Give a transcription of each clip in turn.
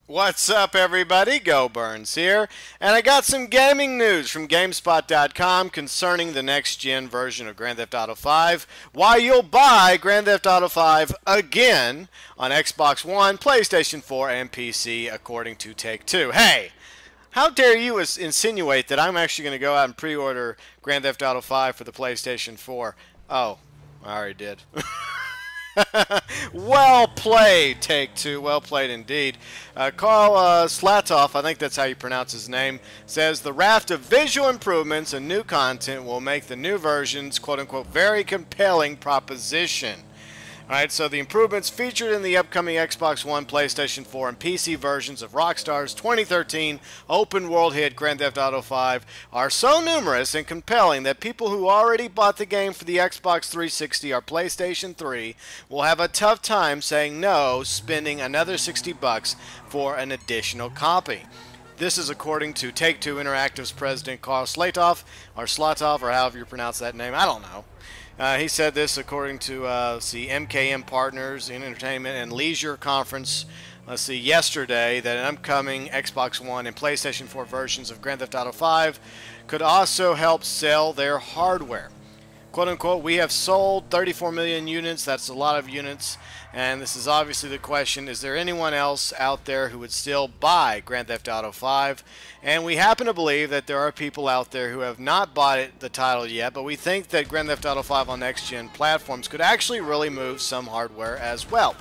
What's up, everybody? GeauxBurns here, and I got some gaming news from GameSpot.com concerning the next-gen version of Grand Theft Auto 5, why you'll buy Grand Theft Auto 5 again on Xbox One, PlayStation 4, and PC, according to Take-Two. Hey! How dare you insinuate that I'm actually going to go out and pre-order Grand Theft Auto 5 for the PlayStation 4? Oh, I already did. Well played, Take-Two. Well played indeed. Karl Slatoff, I think that's how you pronounce his name, says the raft of visual improvements and new content will make the new versions, quote-unquote, very compelling proposition. Alright, so the improvements featured in the upcoming Xbox One, PlayStation 4, and PC versions of Rockstar's 2013 open-world hit Grand Theft Auto 5 are so numerous and compelling that people who already bought the game for the Xbox 360 or PlayStation 3 will have a tough time saying no, spending another $60 for an additional copy. This is according to Take-Two Interactive's president Karl Slatoff, or however you pronounce that name, I don't know. He said this according to the MKM Partners in Entertainment and Leisure Conference yesterday, that an upcoming Xbox One and PlayStation 4 versions of Grand Theft Auto 5 could also help sell their hardware. Quote unquote, we have sold 34 million units, that's a lot of units, and this is obviously the question, is there anyone else out there who would still buy Grand Theft Auto 5? And we happen to believe that there are people out there who have not bought the title yet, but we think that Grand Theft Auto 5 on next-gen platforms could actually really move some hardware as well.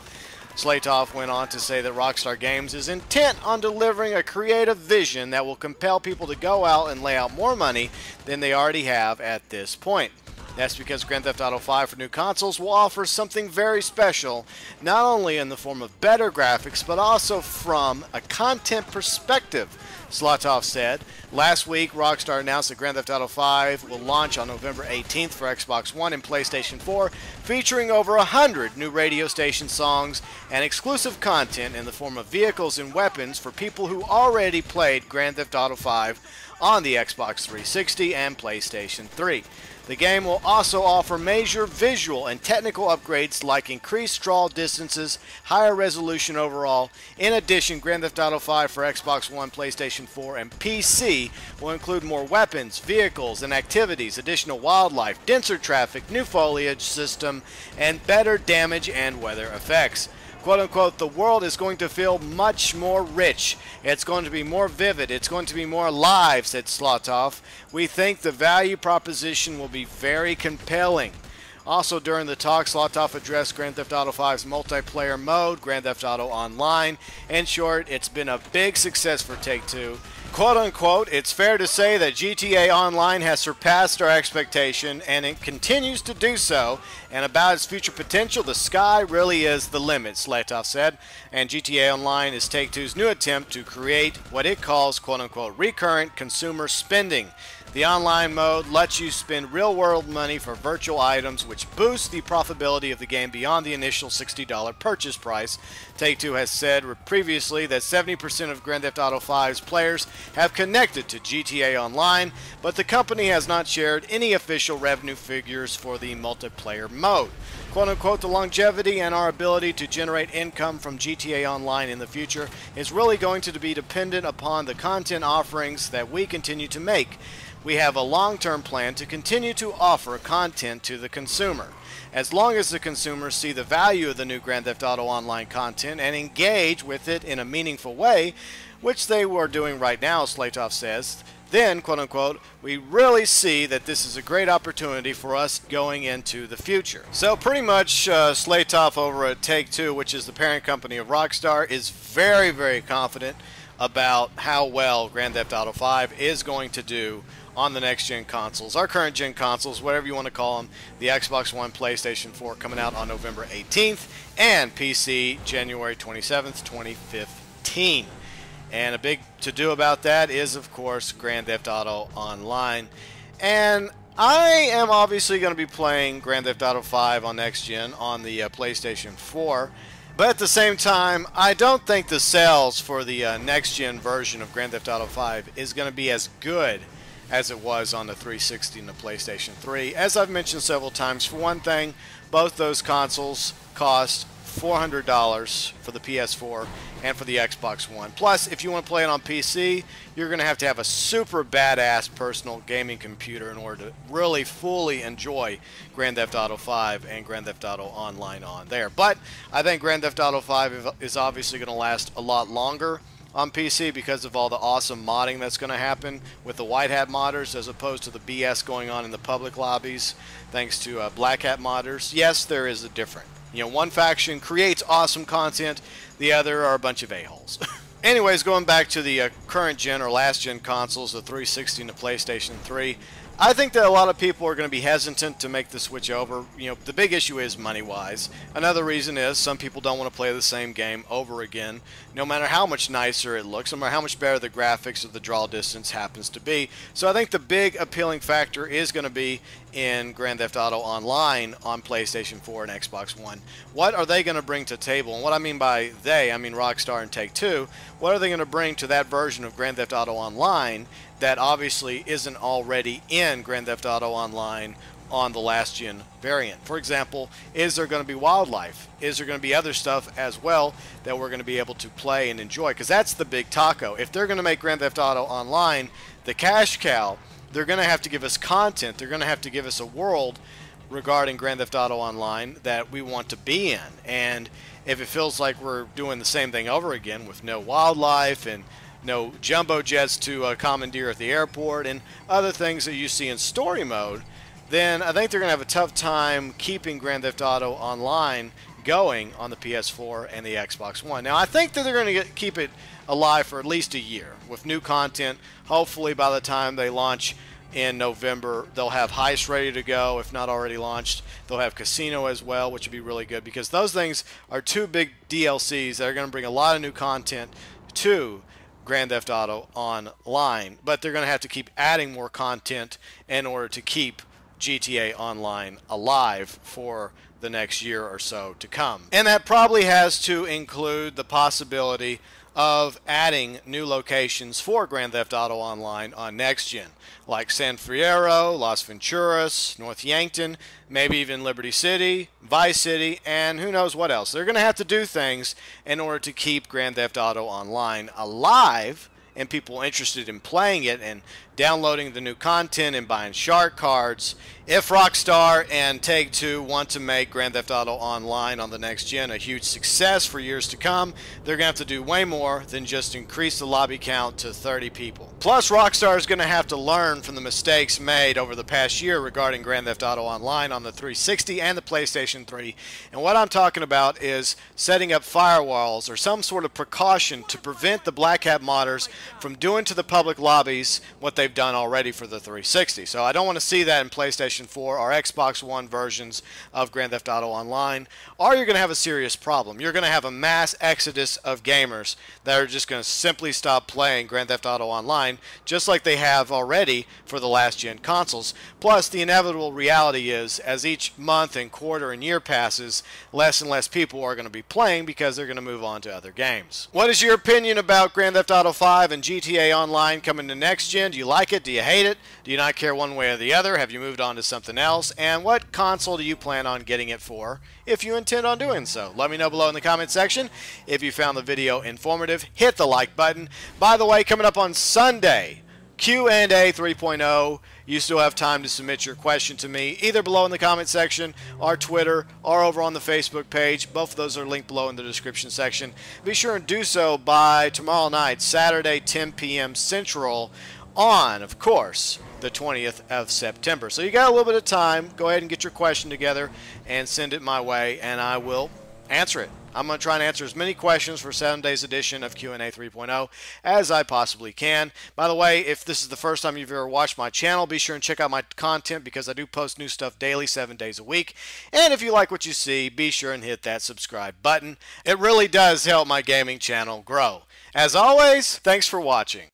Slatoff went on to say that Rockstar Games is intent on delivering a creative vision that will compel people to go out and lay out more money than they already have at this point. That's because Grand Theft Auto 5 for new consoles will offer something very special, not only in the form of better graphics, but also from a content perspective, Slatoff said. Last week, Rockstar announced that Grand Theft Auto 5 will launch on November 18th for Xbox One and PlayStation 4, featuring over 100 new radio station songs and exclusive content in the form of vehicles and weapons for people who already played Grand Theft Auto 5 on the Xbox 360 and PlayStation 3. The game will also offer major visual and technical upgrades like increased draw distances, higher resolution overall. In addition, Grand Theft Auto 5 for Xbox One, PlayStation 4, and PC will include more weapons, vehicles, and activities, additional wildlife, denser traffic, new foliage system, and better damage and weather effects. Quote-unquote, the world is going to feel much more rich. It's going to be more vivid. It's going to be more alive, said Slatoff. We think the value proposition will be very compelling. Also during the talk, Slatoff addressed Grand Theft Auto 5's multiplayer mode, Grand Theft Auto Online. In short, it's been a big success for Take-Two. Quote-unquote, it's fair to say that GTA Online has surpassed our expectation, and it continues to do so, and about its future potential, the sky really is the limit, Slatoff said, and GTA Online is Take-Two's new attempt to create what it calls, quote-unquote, recurrent consumer spending. The online mode lets you spend real-world money for virtual items, which boosts the profitability of the game beyond the initial $60 purchase price. Take-Two has said previously that 70% of Grand Theft Auto 5's players have connected to GTA Online, but the company has not shared any official revenue figures for the multiplayer mode. Quote-unquote, the longevity and our ability to generate income from GTA Online in the future is really going to be dependent upon the content offerings that we continue to make. We have a long-term plan to continue to offer content to the consumer. As long as the consumers see the value of the new Grand Theft Auto Online content and engage with it in a meaningful way, which they are doing right now, Slatoff says, then, quote-unquote, we really see that this is a great opportunity for us going into the future. So pretty much Slatoff over at Take-Two, which is the parent company of Rockstar, is very, very confident about how well Grand Theft Auto 5 is going to do on the next-gen consoles, our current-gen consoles, whatever you want to call them, the Xbox One, PlayStation 4 coming out on November 18th, and PC January 27th, 2015. And a big to-do about that is, of course, Grand Theft Auto Online. And I am obviously going to be playing Grand Theft Auto 5 on next-gen on the PlayStation 4. But at the same time, I don't think the sales for the next-gen version of Grand Theft Auto 5 is going to be as good as it was on the 360 and the PlayStation 3. As I've mentioned several times, for one thing, both those consoles cost $400 for the PS4 and for the Xbox One. Plus, if you want to play it on PC, you're going to have a super badass personal gaming computer in order to really fully enjoy Grand Theft Auto 5 and Grand Theft Auto Online on there. But I think Grand Theft Auto 5 is obviously going to last a lot longer on PC because of all the awesome modding that's going to happen with the white hat modders as opposed to the BS going on in the public lobbies thanks to black hat modders. Yes, there is a difference. You know, one faction creates awesome content, the other are a bunch of a-holes. Anyways, going back to the current gen or last gen consoles, the 360 and the PlayStation 3, I think that a lot of people are going to be hesitant to make the switch over. You know, the big issue is money-wise. Another reason is some people don't want to play the same game over again, no matter how much nicer it looks, no matter how much better the graphics or the draw distance happens to be. So I think the big appealing factor is going to be in Grand Theft Auto Online on PlayStation 4 and Xbox One. What are they going to bring to the table? And what I mean by they, I mean Rockstar and Take-Two. What are they going to bring to that version of Grand Theft Auto Online that obviously isn't already in Grand Theft Auto Online on the last gen variant? For example, is there going to be wildlife? Is there going to be other stuff as well that we're going to be able to play and enjoy? Because that's the big taco. If they're going to make Grand Theft Auto Online the cash cow, they're going to have to give us content. They're going to have to give us a world regarding Grand Theft Auto Online that we want to be in. And if it feels like we're doing the same thing over again with no wildlife and no jumbo jets to commandeer at the airport and other things that you see in story mode, then I think they're going to have a tough time keeping Grand Theft Auto Online going on the PS4 and the Xbox One. Now, I think that they're going to keep it alive for at least a year with new content. Hopefully by the time they launch in November, they'll have Heist ready to go, if not already launched. They'll have Casino as well, which would be really good because those things are two big DLCs that are going to bring a lot of new content to Grand Theft Auto Online, but they're going to have to keep adding more content in order to keep GTA Online alive for the next year or so to come. And that probably has to include the possibility of adding new locations for Grand Theft Auto Online on next gen, like San Fierro, Las Venturas, North Yankton, maybe even Liberty City, Vice City, and who knows what else. They're going to have to do things in order to keep Grand Theft Auto Online alive and people interested in playing it and downloading the new content and buying shark cards. If Rockstar and Take-Two want to make Grand Theft Auto Online on the next gen a huge success for years to come, they're going to have to do way more than just increase the lobby count to 30 people. Plus, Rockstar is going to have to learn from the mistakes made over the past year regarding Grand Theft Auto Online on the 360 and the PlayStation 3. And what I'm talking about is setting up firewalls or some sort of precaution to prevent the black hat modders from doing to the public lobbies what they've done already for the 360. So I don't want to see that in PlayStation 4 or Xbox One versions of Grand Theft Auto Online, or you're going to have a serious problem. You're going to have a mass exodus of gamers that are just going to simply stop playing Grand Theft Auto Online, just like they have already for the last gen consoles. Plus, the inevitable reality is, as each month and quarter and year passes, less and less people are going to be playing because they're going to move on to other games. What is your opinion about Grand Theft Auto 5 and GTA Online coming to next gen? Do you like it? Do you hate it? Do you not care one way or the other? Have you moved on to something else? And what console do you plan on getting it for, if you intend on doing so? Let me know below in the comment section. If you found the video informative, hit the like button. By the way, coming up on Sunday, Q&A 3.0. You still have time to submit your question to me, either below in the comment section, or Twitter, or over on the Facebook page. Both of those are linked below in the description section. Be sure and do so by tomorrow night, Saturday, 10 p.m. Central, on, of course, the 20th of September. So you got a little bit of time. Go ahead and get your question together and send it my way, and I will answer it. I'm going to try and answer as many questions for Saturday's edition of Q&A 3.0 as I possibly can. By the way, if this is the first time you've ever watched my channel, be sure and check out my content because I do post new stuff daily, 7 days a week. And if you like what you see, be sure and hit that subscribe button. It really does help my gaming channel grow. As always, thanks for watching.